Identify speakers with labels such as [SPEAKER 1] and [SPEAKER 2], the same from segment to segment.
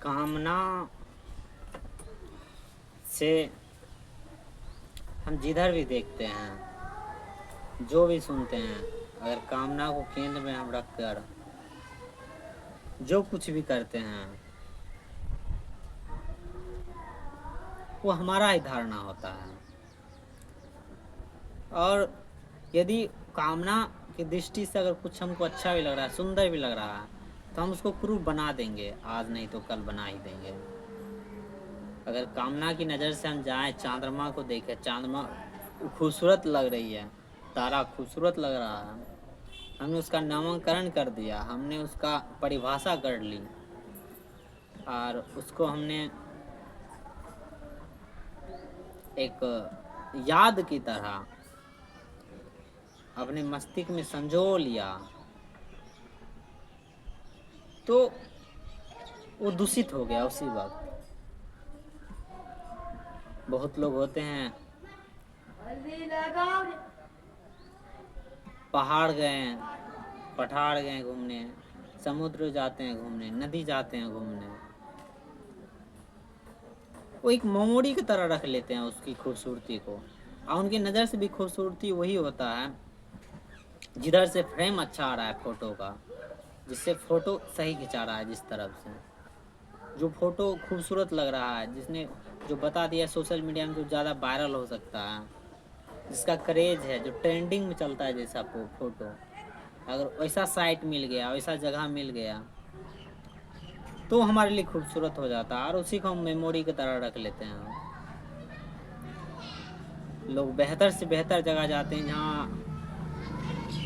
[SPEAKER 1] कामना से हम जिधर भी देखते हैं, जो भी सुनते हैं, अगर कामना को केंद्र में हम रखकर जो कुछ भी करते हैं वो हमारा ही धारणा होता है। और यदि कामना की दृष्टि से अगर कुछ हमको अच्छा भी लग रहा है, सुंदर भी लग रहा है, तो हम उसको क्रूर बना देंगे, आज नहीं तो कल बना ही देंगे। अगर कामना की नज़र से हम जाएं, चंद्रमा को देखें, चंद्रमा खूबसूरत लग रही है, तारा खूबसूरत लग रहा है, हमने उसका नामकरण कर दिया, हमने उसका परिभाषा कर ली और उसको हमने एक याद की तरह अपने मस्तिष्क में संजो लिया, तो वो दूषित हो गया उसी वक्त। बहुत लोग होते हैं पहाड़ गए, पठार गए घूमने, समुद्र जाते हैं घूमने, नदी जाते हैं घूमने, वो एक मेमोरी की तरह रख लेते हैं उसकी खूबसूरती को। और उनकी नज़र से भी खूबसूरती वही होता है जिधर से फ्रेम अच्छा आ रहा है फोटो का, जिससे फोटो सही खिंचा रहा है, जिस तरफ से जो फोटो खूबसूरत लग रहा है, जिसने जो बता दिया सोशल मीडिया में जो ज़्यादा वायरल हो सकता है, जिसका क्रेज है, जो ट्रेंडिंग में चलता है, जैसा फोटो अगर वैसा साइट मिल गया, वैसा जगह मिल गया, तो हमारे लिए खूबसूरत हो जाता है और उसी को हम मेमोरी की तरह रख लेते हैं। लोग बेहतर से बेहतर जगह जाते हैं जहाँ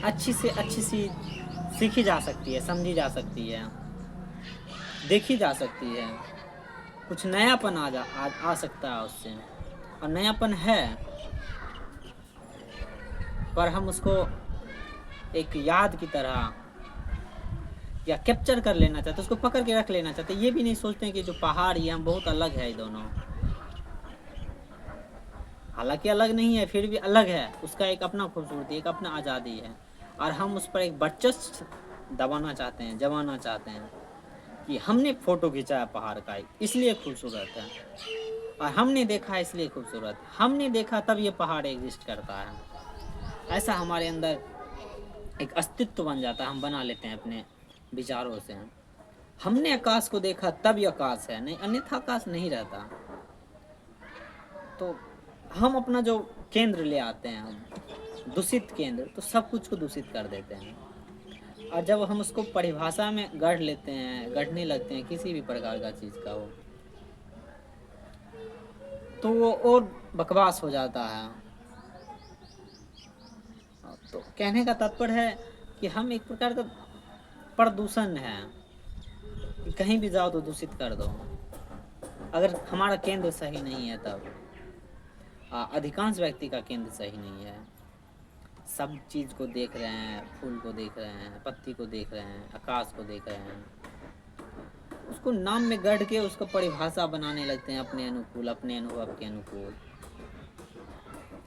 [SPEAKER 1] अच्छी से अच्छी सी सीखी जा सकती है, समझी जा सकती है, देखी जा सकती है, कुछ नयापन आ सकता है उससे। और नयापन है, पर हम उसको एक याद की तरह या कैप्चर कर लेना चाहते, उसको पकड़ के रख लेना चाहते, ये भी नहीं सोचते हैं कि जो पहाड़ ये हम बहुत अलग है, ये दोनों हालांकि अलग नहीं है, फिर भी अलग है, उसका एक अपना खूबसूरती, एक अपना आज़ादी है। और हम उस पर एक वर्चस्व दबाना चाहते हैं, जमाना चाहते हैं कि हमने फ़ोटो खिंचाया पहाड़ का, इसलिए खूबसूरत है, और हमने देखा इसलिए खूबसूरत, हमने देखा तब ये पहाड़ एग्जिस्ट करता है। ऐसा हमारे अंदर एक अस्तित्व बन जाता है, हम बना लेते हैं अपने विचारों से। हमने आकाश को देखा तब ये आकाश है, नहीं अन्यथा आकाश नहीं रहता। तो हम अपना जो केंद्र ले आते हैं, दूषित केंद्र, तो सब कुछ को दूषित कर देते हैं। और जब हम उसको परिभाषा में गढ़ लेते हैं, गढ़ने लगते हैं किसी भी प्रकार का चीज़ का हो, तो वो और बकवास हो जाता है। तो कहने का तात्पर्य है कि हम एक प्रकार का प्रदूषण है, कहीं भी जाओ तो दूषित कर दो, अगर हमारा केंद्र सही नहीं है तब। अधिकांश व्यक्ति का केंद्र सही नहीं है, सब चीज़ को देख रहे हैं, फूल को देख रहे हैं, पत्ती को देख रहे हैं, आकाश को देख रहे हैं, उसको नाम में गढ़ के उसको परिभाषा बनाने लगते हैं अपने अनुकूल, अपने अनुभव के अनुकूल।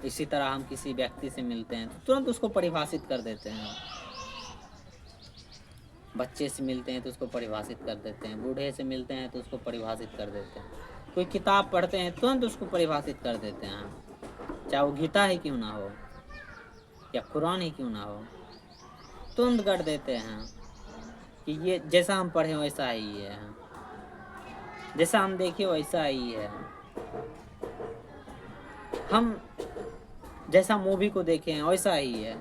[SPEAKER 1] इसी तरह हम किसी व्यक्ति से मिलते हैं तो तुरंत उसको परिभाषित कर देते हैं, बच्चे से मिलते हैं तो उसको परिभाषित कर देते हैं, बूढ़े से मिलते हैं तो उसको परिभाषित कर देते हैं, कोई किताब पढ़ते हैं तुरंत उसको परिभाषित कर देते हैं, चाहे वो गीता ही क्यों ना हो या कुरान ही क्यों ना हो, तुरंत कर देते हैं कि ये जैसा हम पढ़े वैसा ही है, जैसा हम देखे वैसा ही है, हम जैसा मूवी को देखे हैं वैसा ही है।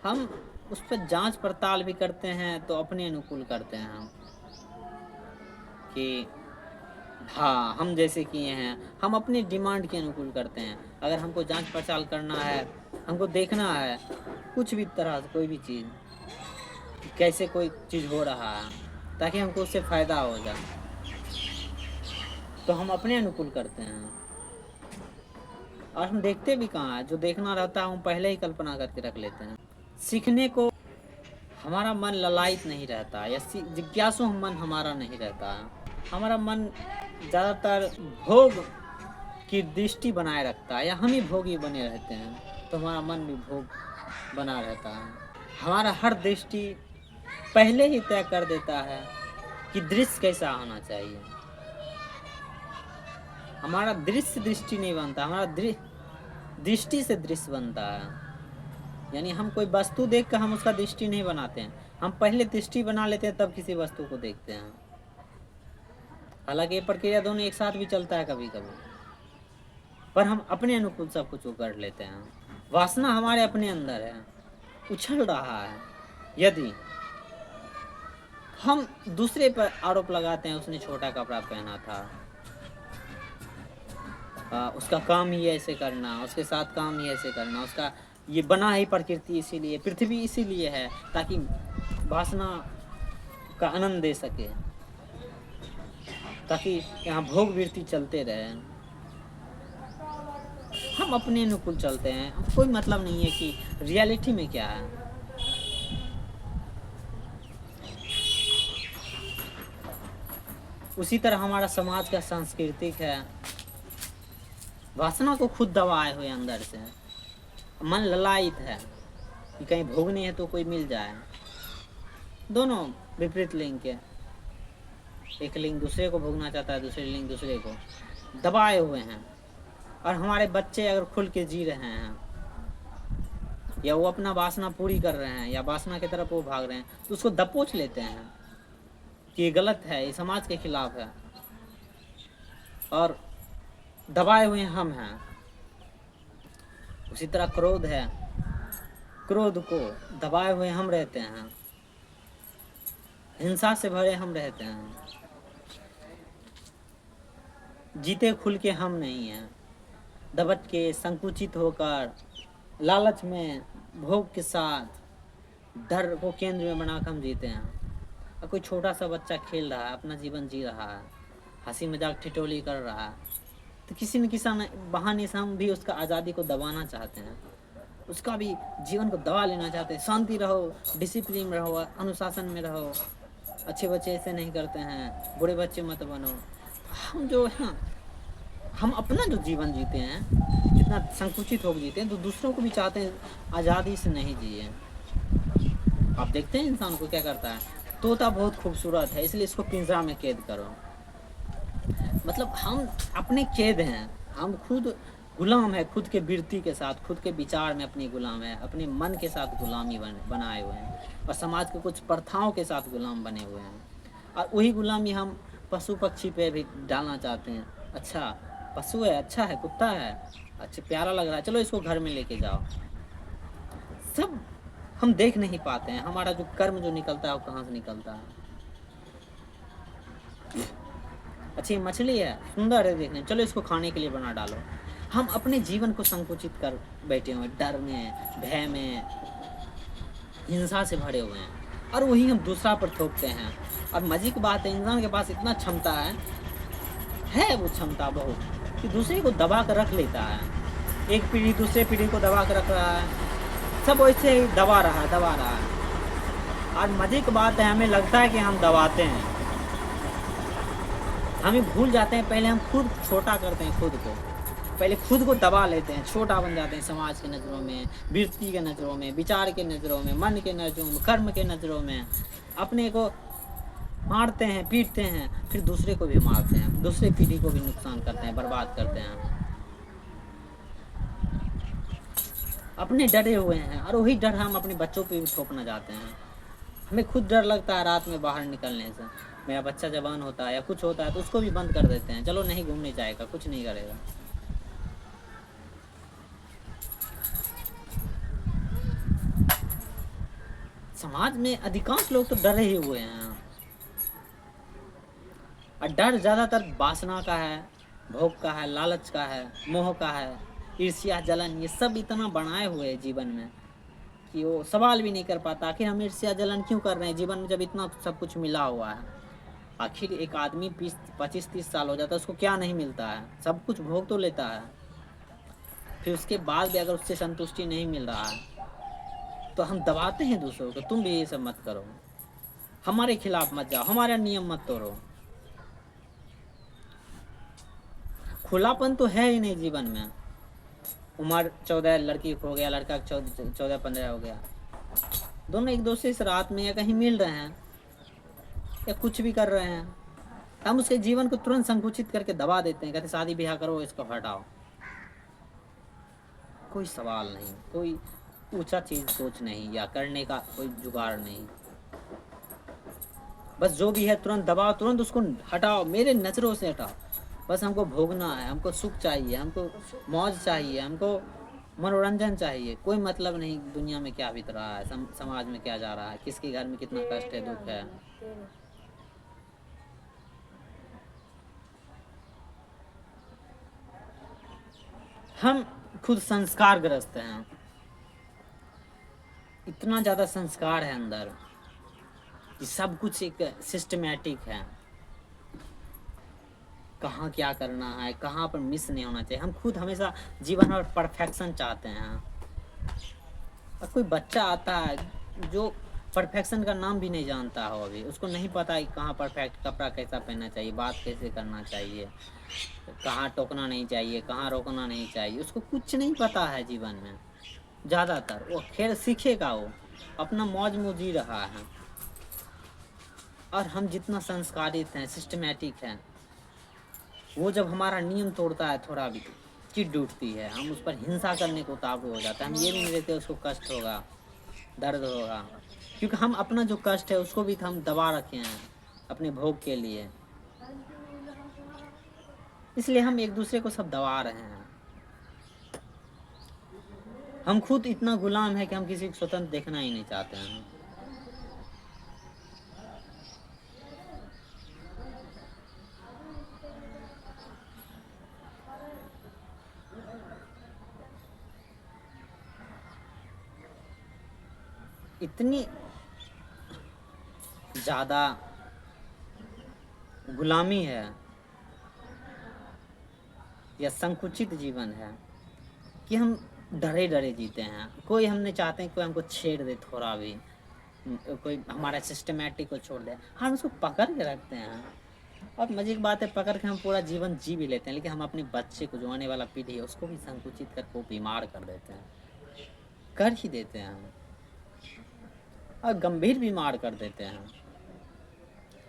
[SPEAKER 1] हम उस पर जांच पड़ताल भी करते हैं तो अपने अनुकूल करते हैं हम कि हाँ हम जैसे किए हैं, हम अपने डिमांड के अनुकूल करते हैं। अगर हमको जांच पड़ताल करना है, हमको देखना है कुछ भी तरह से कोई भी चीज़, कैसे कोई चीज़ हो रहा है ताकि हमको उससे फ़ायदा हो जाए, तो हम अपने अनुकूल करते हैं। और हम देखते भी कहाँ है, जो देखना रहता है हम पहले ही कल्पना करके रख लेते हैं। सीखने को हमारा मन ललायित नहीं रहता, या जिज्ञासु मन हमारा नहीं रहता है, हमारा मन ज़्यादातर भोग की दृष्टि बनाए रखता है, या हम ही भोगी बने रहते हैं, तो हमारा मन भी भोग बना रहता है। हमारा हर दृष्टि पहले ही तय कर देता है कि दृश्य कैसा होना चाहिए। हमारा दृष्टि नहीं बनता, हमारा दृष्टि से दृश्य बनता है। यानी हम कोई वस्तु देख कर हम उसका दृष्टि नहीं बनाते हैं, हम पहले दृष्टि बना लेते हैं तब किसी वस्तु को देखते हैं। हालांकि ये प्रक्रिया दोनों एक साथ भी चलता है कभी कभी, पर हम अपने अनुकूल सब कुछ को कर लेते हैं। वासना हमारे अपने अंदर है, उछल रहा है। यदि हम दूसरे पर आरोप लगाते हैं, उसने छोटा कपड़ा पहना था, उसका काम ही ऐसे करना, उसके साथ काम ही ऐसे करना, उसका ये बना ही प्रकृति इसीलिए, पृथ्वी इसीलिए है ताकि वासना का आनंद दे सके, ताकि यहाँ भोग वृत्ति चलते रहे। हम अपने अनुकूल चलते हैं, कोई मतलब नहीं है कि रियलिटी में क्या है। उसी तरह हमारा समाज का सांस्कृतिक है, वासना को खुद दबाए हुए अंदर से, मन ललायित है कि कहीं भोगनी है तो कोई मिल जाए। दोनों विपरीत लिंग के, एक लिंग दूसरे को भोगना चाहता है, दूसरे लिंग दूसरे को दबाए हुए हैं। और हमारे बच्चे अगर खुल के जी रहे हैं, या वो अपना वासना पूरी कर रहे हैं, या वासना की तरफ वो भाग रहे हैं, तो उसको दबोच लेते हैं कि ये गलत है, ये समाज के खिलाफ है, और दबाए हुए हम हैं। उसी तरह क्रोध है, क्रोध को दबाए हुए हम रहते हैं, हिंसा से भरे हम रहते हैं, जीते खुल के हम नहीं हैं। दबट के, संकुचित होकर, लालच में, भोग के साथ, डर को केंद्र में बनाकर हम जीते हैं। और कोई छोटा सा बच्चा खेल रहा है, अपना जीवन जी रहा है, हंसी मजाक ठिठोली कर रहा है, तो किसी न किसी बहाने से हम भी उसका आज़ादी को दबाना चाहते हैं, उसका भी जीवन को दबा लेना चाहते हैं। शांति रहो, डिसिप्लिन में रहो, अनुशासन में रहो, अच्छे बच्चे ऐसे नहीं करते हैं, बुरे बच्चे मत बनो। हम जो है ना, हम अपना जो जीवन जीते हैं, जितना संकुचित होकर जीते हैं, तो दूसरों को भी चाहते हैं आज़ादी से नहीं जिए। आप देखते हैं इंसान को क्या करता है, तोता बहुत खूबसूरत है इसलिए इसको पिंजरा में कैद करो। मतलब हम अपने कैद हैं, हम खुद गुलाम है, खुद के वृत्ति के साथ, खुद के विचार में अपनी गुलाम है, अपने मन के साथ गुलामी बनाए हुए हैं, और समाज के कुछ प्रथाओं के साथ गुलाम बने हुए हैं। और वही गुलामी हम पशु पक्षी पे भी डालना चाहते हैं। अच्छा पशु है, अच्छा है, कुत्ता है, अच्छा प्यारा लग रहा है, चलो इसको घर में लेके जाओ। सब हम देख नहीं पाते हैं, हमारा जो कर्म जो निकलता है वो कहाँ से निकलता है। अच्छी मछली है, सुंदर है देखने, चलो इसको खाने के लिए बना डालो। हम अपने जीवन को संकुचित कर बैठे हुए, डर में, भय में, हिंसा से भरे हुए हैं, और वही हम दूसरा पर थोपते हैं। और मजे की बात है, इंसान के पास इतना क्षमता है वो क्षमता बहुत, कि दूसरे को दबा कर रख लेता है। एक पीढ़ी दूसरे पीढ़ी को दबा कर रख रहा है, सब वैसे ही दबा रहा है। और मजे की बात है, हमें लगता है कि हम दबाते हैं, हमें भूल जाते हैं, पहले हम खुद छोटा करते हैं, खुद को पहले खुद को दबा लेते हैं, छोटा बन जाते हैं समाज की नज़रों में, वृत्ति के नज़रों में, विचार के नज़रों में, मन के नज़रों में, कर्म के नज़रों में। अपने को मारते हैं, पीटते हैं, फिर दूसरे को भी मारते हैं, दूसरे पीढ़ी को भी नुकसान करते हैं, बर्बाद करते हैं। अपने डरे हुए हैं, और वही डर हम अपने बच्चों पे भी थोपना चाहते हैं। हमें खुद डर लगता है रात में बाहर निकलने से, मेरा बच्चा जवान होता है या कुछ होता है तो उसको भी बंद कर देते हैं, चलो नहीं घूमने जाएगा, कुछ नहीं करेगा। समाज में अधिकांश लोग तो डरे ही हुए हैं, और डर ज़्यादातर वासना का है, भोग का है, लालच का है, मोह का है, ईर्ष्या, जलन, ये सब इतना बनाए हुए हैं जीवन में कि वो सवाल भी नहीं कर पाता, आखिर हम ईर्ष्या जलन क्यों कर रहे हैं जीवन में जब इतना सब कुछ मिला हुआ है। आखिर एक आदमी 25-30 साल हो जाता है, उसको क्या नहीं मिलता है, सब कुछ भोग तो लेता है, फिर उसके बाद भी अगर उससे संतुष्टि नहीं मिल रहा है तो हम दबाते हैं दूसरों को, तुम भी ये सब मत करो, हमारे खिलाफ मत जाओ, हमारा नियम मत तोड़ो। खुलापन तो है ही नहीं जीवन में। उम्र 14, लड़की हो गया, लड़का 14-15 हो गया, दोनों एक दूसरे से रात में या कहीं मिल रहे हैं, या कुछ भी कर रहे हैं, हम उसके जीवन को तुरंत संकुचित करके दबा देते हैं, कहते शादी ब्याह करो, इसको हटाओ। कोई सवाल नहीं, कोई ऊंचा चीज सोच नहीं या करने का कोई जुगाड़ नहीं, बस जो भी है तुरंत दबाओ, तुरंत उसको हटाओ, मेरे नजरों से हटाओ। बस हमको भोगना है, हमको सुख चाहिए, हमको मौज चाहिए, हमको मनोरंजन चाहिए। कोई मतलब नहीं दुनिया में क्या बीत रहा है, समाज में क्या जा रहा है, किसके घर में कितना कष्ट है, दुख है। हम खुद संस्कारग्रस्त हैं, इतना ज्यादा संस्कार है अंदर कि सब कुछ एक सिस्टमैटिक है, कहाँ क्या करना है, कहाँ पर मिस नहीं होना चाहिए। हम खुद हमेशा जीवन में परफेक्शन चाहते हैं। और कोई बच्चा आता है जो परफेक्शन का नाम भी नहीं जानता हो, अभी उसको नहीं पता है कहाँ परफेक्ट कपड़ा कैसा पहनना चाहिए, बात कैसे करना चाहिए, कहाँ टोकना नहीं चाहिए, कहाँ रोकना नहीं चाहिए, उसको कुछ नहीं पता है जीवन में। ज़्यादातर वो खैर सीखेगा, वो अपना मौज में जी रहा है। और हम जितना संस्कारित हैं, सिस्टमेटिक हैं, वो जब हमारा नियम तोड़ता है थोड़ा भी, चिढ़ उठती है, हम उस पर हिंसा करने को उतावल हो जाता है। हम ये भी नहीं देते उसको कष्ट होगा, दर्द होगा, क्योंकि हम अपना जो कष्ट है उसको भी हम दबा रखे हैं अपने भोग के लिए, इसलिए हम एक दूसरे को सब दबा रहे हैं। हम खुद इतना गुलाम है कि हम किसी को स्वतंत्र देखना ही नहीं चाहते हैं। इतनी ज्यादा गुलामी है या संकुचित जीवन है कि हम डरे डरे जीते हैं। कोई हम नहीं चाहते हैं कोई हमको छेड़ दे थोड़ा भी, कोई हमारा सिस्टमेटिक को छोड़ दे, हम उसको पकड़ के रखते हैं। और मजे की बात है, पकड़ के हम पूरा जीवन जी भी लेते हैं, लेकिन हम अपने बच्चे को, जो आने वाला पीढ़ी है, उसको भी संकुचित करके वो बीमार कर देते हैं, कर ही देते हैं हम, और गंभीर बीमार कर देते हैं।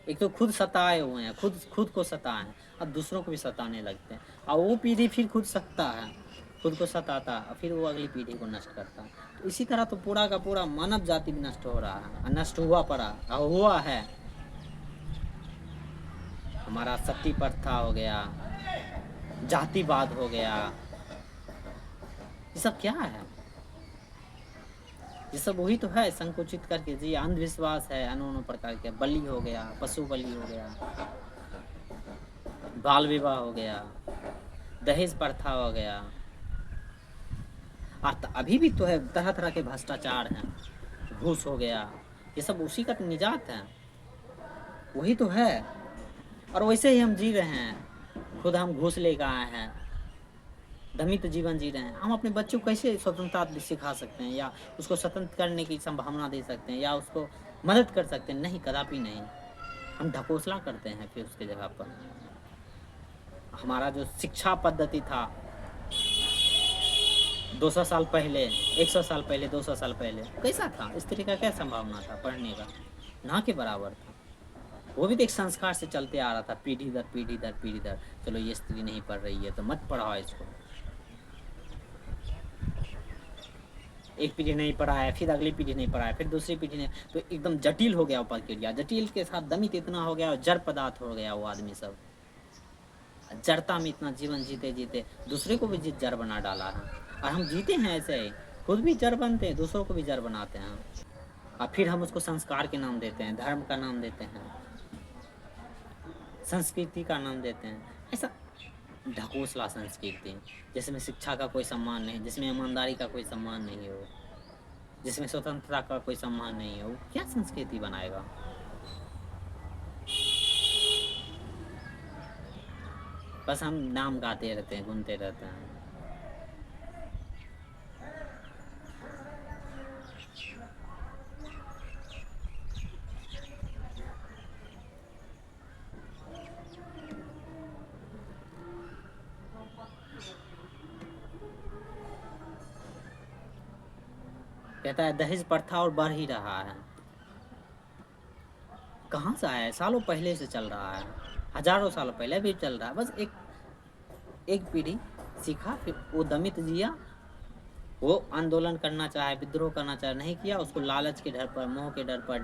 [SPEAKER 1] एक तो खुद सताए हुए हैं, खुद खुद को सताए हैं, और दूसरों को भी सताने लगते हैं, और वो पीढ़ी फिर खुद सकता है, खुद को सताता है, फिर वो अगली पीढ़ी को नष्ट करता है। तो इसी तरह तो पूरा का पूरा मानव जाति भी नष्ट हो रहा है, नष्ट हुआ पड़ा हुआ है। हमारा सती प्रथा हो गया, जातिवाद हो गया, ये सब क्या है? ये सब वही तो है, संकुचित करके जी, अंधविश्वास है, अनोनों प्रकार के, बलि हो गया, पशु बलि हो गया, बाल विवाह हो गया, दहेज प्रथा हो गया, और अभी भी तो है तरह तरह के भ्रष्टाचार हैं, घूस हो गया, ये सब उसी का निजात है, वही तो है। और वैसे ही हम जी रहे हैं, खुद हम घूस लेकर आए हैं, दमित जीवन जी रहे हैं। हम अपने बच्चों को कैसे स्वतंत्रता सिखा सकते हैं, या उसको स्वतंत्र करने की संभावना दे सकते हैं, या उसको मदद कर सकते हैं? नहीं, कदापि नहीं। हम ढकोसला करते हैं फिर उसके जगह पर। हमारा जो शिक्षा पद्धति था 200 साल पहले, 100 साल पहले, 200 साल पहले, कैसा था? स्त्री का क्या संभावना था पढ़ने का? ना के बराबर था। वो भी तो एक संस्कार से चलते आ रहा था, पीढ़ी दर पीढ़ी दर पीढ़ी दर। चलो ये स्त्री नहीं पढ़ रही है तो मत पढ़ाओ इसको, एक पीढ़ी नहीं पढ़ा है, फिर अगली पीढ़ी नहीं पढ़ा है, फिर दूसरी पीढ़ी ने, तो एकदम जटिल हो गया प्रक्रिया, जटिल के साथ दमित इतना हो गया, और जड़ पदार्थ हो गया वो आदमी सब। जड़ता में इतना जीवन जीते जीते दूसरे को भी जड़ बना डाला है। और हम जीते हैं ऐसे ही, खुद भी जड़ बनते हैं, दूसरों को भी जड़ बनाते हैं, और फिर हम उसको संस्कार के नाम देते हैं, धर्म का नाम देते हैं, संस्कृति का नाम देते हैं। ऐसा ढकोसला संस्कृति, जिसमें शिक्षा का कोई सम्मान नहीं, जिसमें ईमानदारी का कोई सम्मान नहीं हो, जिसमें स्वतंत्रता का कोई सम्मान नहीं हो, क्या संस्कृति बनाएगा? बस हम नाम गाते रहते हैं, गुनते रहते हैं। कहता है दहेज प्रथा और बढ़ ही रहा है। कहाँ से आया है? सालों पहले से चल रहा है, हज़ारों सालों पहले भी चल रहा है। बस एक एक पीढ़ी सीखा, फिर वो दमित जिया, वो आंदोलन करना चाहे, विद्रोह करना चाहे, नहीं किया। उसको लालच के डर पर, मोह के डर पर,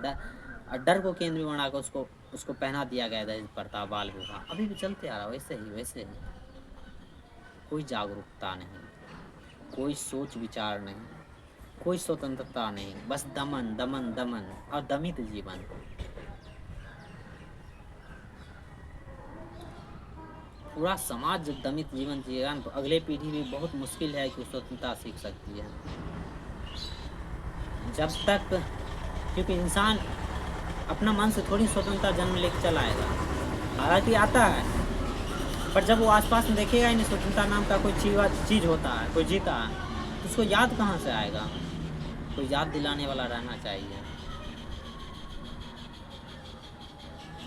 [SPEAKER 1] डर को केंद्र में बनाकर उसको उसको पहना दिया गया दहेज प्रथा, बाल विवाह। अभी भी चलते आ रहा, वैसे ही वैसे ही। कोई जागरूकता नहीं, कोई सोच विचार नहीं, कोई स्वतंत्रता नहीं, बस दमन दमन दमन और दमित जीवन। पूरा समाज जब दमित जीवन जिएगा तो अगले पीढ़ी भी बहुत मुश्किल है कि स्वतंत्रता सीख सकती है। जब तक, क्योंकि इंसान अपना मन से थोड़ी स्वतंत्रता जन्म लेके चला आएगा, हालांकि आता है, पर जब वो आसपास में देखेगा ही नहीं स्वतंत्रता नाम का कोई चीज होता है, कोई जीता है, तो उसको याद कहाँ से आएगा? कोई याद दिलाने वाला रहना चाहिए।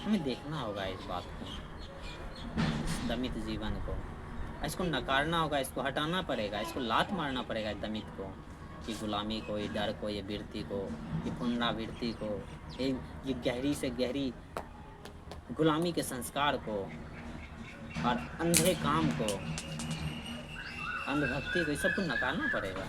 [SPEAKER 1] हमें देखना होगा इस बात को, दमित जीवन को। इसको नकारना होगा, इसको हटाना पड़ेगा, इसको लात मारना पड़ेगा दमित को, ये गुलामी को, ये डर को, ये वृत्ति को, ये पुनरावृत्ति को, ये गहरी से गहरी गुलामी के संस्कार को, और अंधे काम को, अंधभक्ति को, ये सब को नकारना पड़ेगा।